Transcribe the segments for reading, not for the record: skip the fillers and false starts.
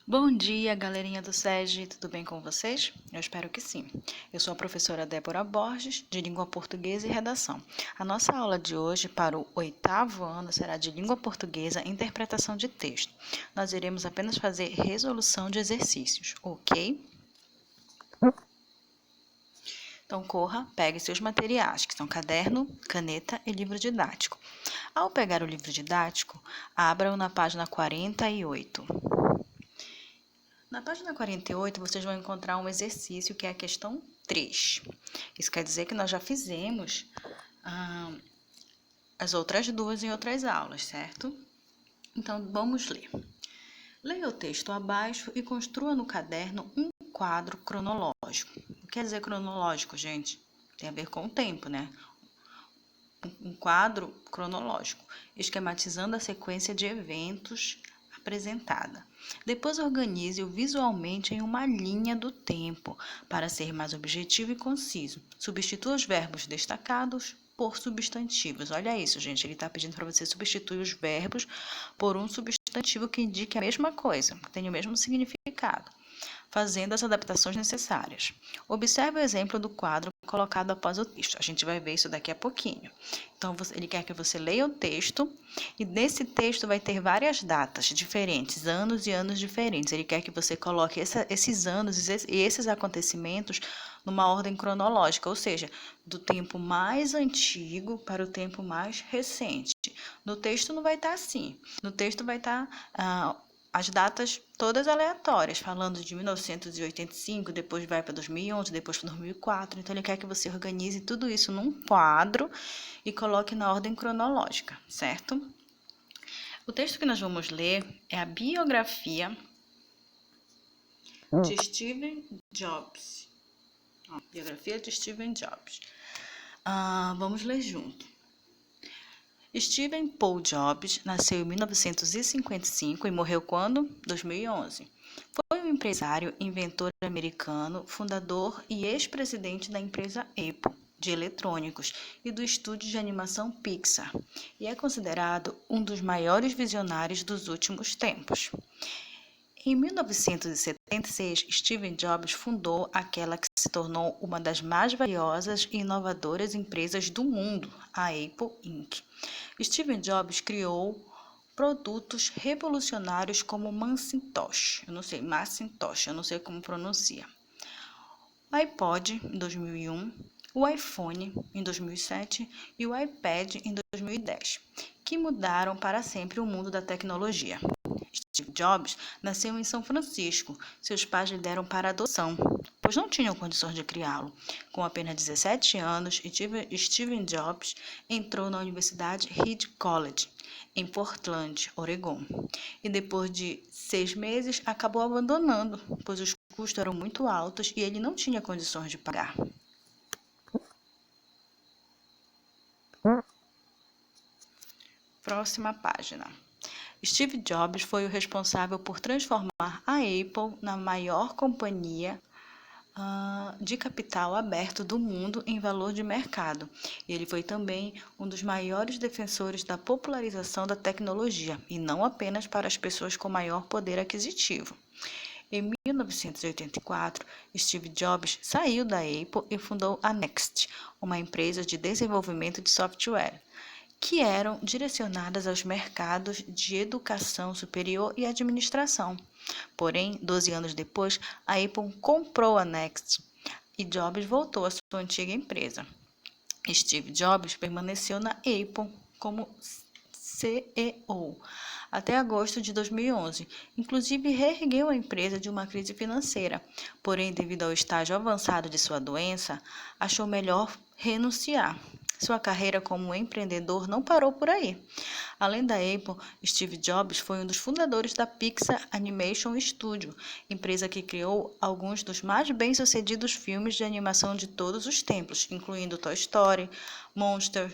Bom dia, galerinha do SEGI, tudo bem com vocês? Eu espero que sim. Eu sou a professora Débora Borges, de Língua Portuguesa e Redação. A nossa aula de hoje, para o 8º ano, será de Língua Portuguesa e Interpretação de Texto. Nós iremos apenas fazer resolução de exercícios, ok? Então, corra, pegue seus materiais, que são caderno, caneta e livro didático. Ao pegar o livro didático, abra-o na página 48. Na página 48, vocês vão encontrar um exercício que é a questão 3. Isso quer dizer que nós já fizemos as outras duas em outras aulas, certo? Então, vamos ler. Leia o texto abaixo e construa no caderno um quadro cronológico. O que quer dizer cronológico, gente? Tem a ver com o tempo, né? Um quadro cronológico, esquematizando a sequência de eventos apresentada. Depois organize-o visualmente em uma linha do tempo, para ser mais objetivo e conciso. Substitua os verbos destacados por substantivos. Olha isso, gente, ele está pedindo para você substituir os verbos por um substantivo que indique a mesma coisa, que tenha o mesmo significado, fazendo as adaptações necessárias. Observe o exemplo do quadro colocado após o texto. A gente vai ver isso daqui a pouquinho. Então, ele quer que você leia o texto, e nesse texto vai ter várias datas diferentes, anos e anos diferentes. Ele quer que você coloque esses anos e esses acontecimentos numa ordem cronológica, ou seja, do tempo mais antigo para o tempo mais recente. No texto não vai estar assim. No texto vai estar as datas todas aleatórias, falando de 1985, depois vai para 2011, depois para 2004. Então, ele quer que você organize tudo isso num quadro e coloque na ordem cronológica, certo? O texto que nós vamos ler é a biografia de Steve Jobs. Biografia de Steve Jobs. Vamos ler junto. Stephen Paul Jobs nasceu em 1955 e morreu quando? 2011. Foi um empresário, inventor americano, fundador e ex-presidente da empresa Apple de eletrônicos e do estúdio de animação Pixar, e é considerado um dos maiores visionários dos últimos tempos. Em 1976, Steve Jobs fundou aquela que se tornou uma das mais valiosas e inovadoras empresas do mundo, a Apple Inc. Steve Jobs criou produtos revolucionários como o Macintosh, eu não sei como pronuncia, o iPod em 2001, o iPhone em 2007 e o iPad em 2010, que mudaram para sempre o mundo da tecnologia. Steve Jobs nasceu em São Francisco. Seus pais lhe deram para adoção, pois não tinham condições de criá-lo. Com apenas 17 anos, Steve Jobs entrou na Universidade Reed College, em Portland, Oregon, e depois de 6 meses acabou abandonando, pois os custos eram muito altos e ele não tinha condições de pagar. Próxima página. Steve Jobs foi o responsável por transformar a Apple na maior companhia de capital aberto do mundo em valor de mercado. Ele foi também um dos maiores defensores da popularização da tecnologia, e não apenas para as pessoas com maior poder aquisitivo. Em 1984, Steve Jobs saiu da Apple e fundou a Next, uma empresa de desenvolvimento de software, que eram direcionadas aos mercados de educação superior e administração. Porém, 12 anos depois, a Apple comprou a Next e Jobs voltou à sua antiga empresa. Steve Jobs permaneceu na Apple como CEO até agosto de 2011, inclusive reergueu a empresa de uma crise financeira. Porém, devido ao estágio avançado de sua doença, achou melhor renunciar. Sua carreira como empreendedor não parou por aí. Além da Apple, Steve Jobs foi um dos fundadores da Pixar Animation Studio, empresa que criou alguns dos mais bem-sucedidos filmes de animação de todos os tempos, incluindo Toy Story, Monsters,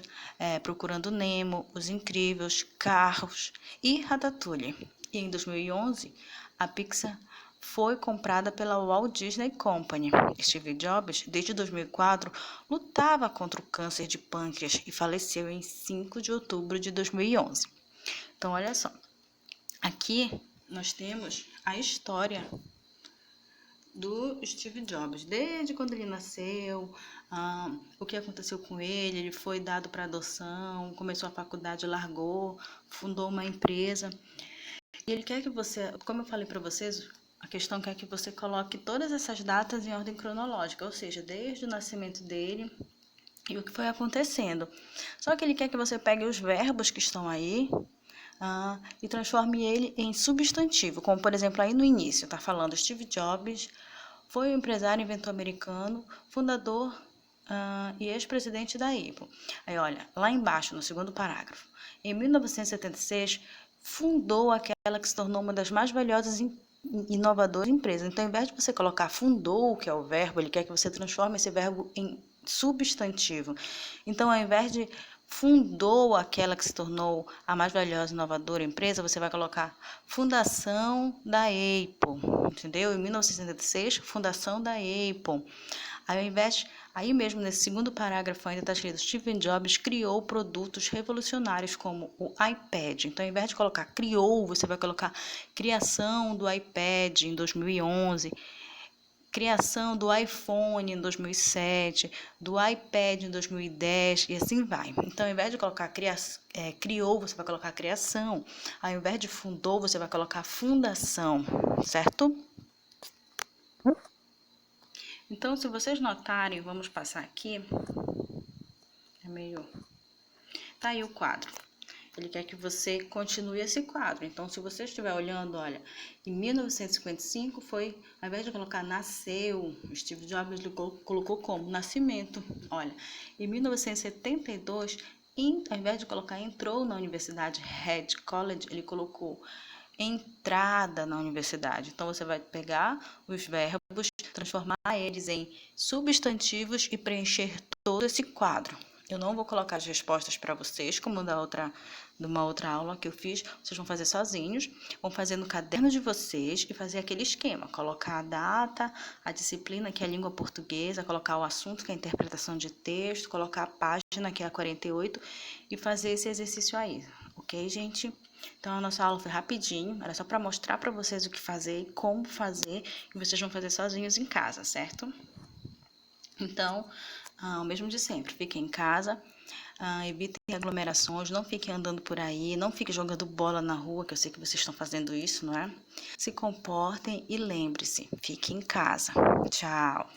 Procurando Nemo, Os Incríveis, Carros e Ratatouille. E em 2011, a Pixar foi comprada pela Walt Disney Company. Steve Jobs, desde 2004, lutava contra o câncer de pâncreas e faleceu em 5 de outubro de 2011. Então, olha só. Aqui nós temos a história do Steve Jobs, desde quando ele nasceu, o que aconteceu com ele. Ele foi dado para adoção, começou a faculdade, largou, fundou uma empresa. E ele quer que você, como eu falei para vocês, a questão quer que você coloque todas essas datas em ordem cronológica, ou seja, desde o nascimento dele e o que foi acontecendo. Só que ele quer que você pegue os verbos que estão aí, e transforme ele em substantivo, como por exemplo aí no início, está falando Steve Jobs foi um empresário e inventor americano, fundador e ex-presidente da Apple. Aí olha, lá embaixo no segundo parágrafo, em 1976 fundou aquela que se tornou uma das mais valiosas e inovadoras empresas. Então, ao invés de você colocar fundou, que é o verbo, ele quer que você transforme esse verbo em substantivo. Então, ao invés de fundou aquela que se tornou a mais valiosa e inovadora empresa, você vai colocar fundação da Apple, entendeu? Em 1966, fundação da Apple. Aí mesmo nesse segundo parágrafo ainda está escrito Steve Jobs criou produtos revolucionários como o iPad. Então, ao invés de colocar criou, você vai colocar criação do iPad em 2011, criação do iPhone em 2007, do iPad em 2010 e assim vai. Então, ao invés de colocar criou, você vai colocar criação. Ao invés de fundou, você vai colocar fundação, certo? Então, se vocês notarem, vamos passar aqui. É meio... Tá aí o quadro. Ele quer que você continue esse quadro. Então, se você estiver olhando, olha, em 1955 foi, ao invés de colocar nasceu, Steve Jobs colocou como nascimento. Olha, em 1972, ao invés de colocar entrou na universidade, Head College, ele colocou entrada na universidade. Então, você vai pegar os verbos, transformar eles em substantivos e preencher todo esse quadro. Eu não vou colocar as respostas para vocês, como de uma outra aula que eu fiz. Vocês vão fazer sozinhos, vão fazer no caderno de vocês e fazer aquele esquema. Colocar a data, a disciplina, que é a língua portuguesa, colocar o assunto, que é a interpretação de texto, colocar a página, que é a 48, e fazer esse exercício aí. Ok, gente? Então, a nossa aula foi rapidinho, era só para mostrar para vocês o que fazer e como fazer, e vocês vão fazer sozinhos em casa, certo? Então, o mesmo de sempre, fiquem em casa, evitem aglomerações, não fiquem andando por aí, não fiquem jogando bola na rua, que eu sei que vocês estão fazendo isso, não é? Se comportem e lembre-se, fiquem em casa. Tchau!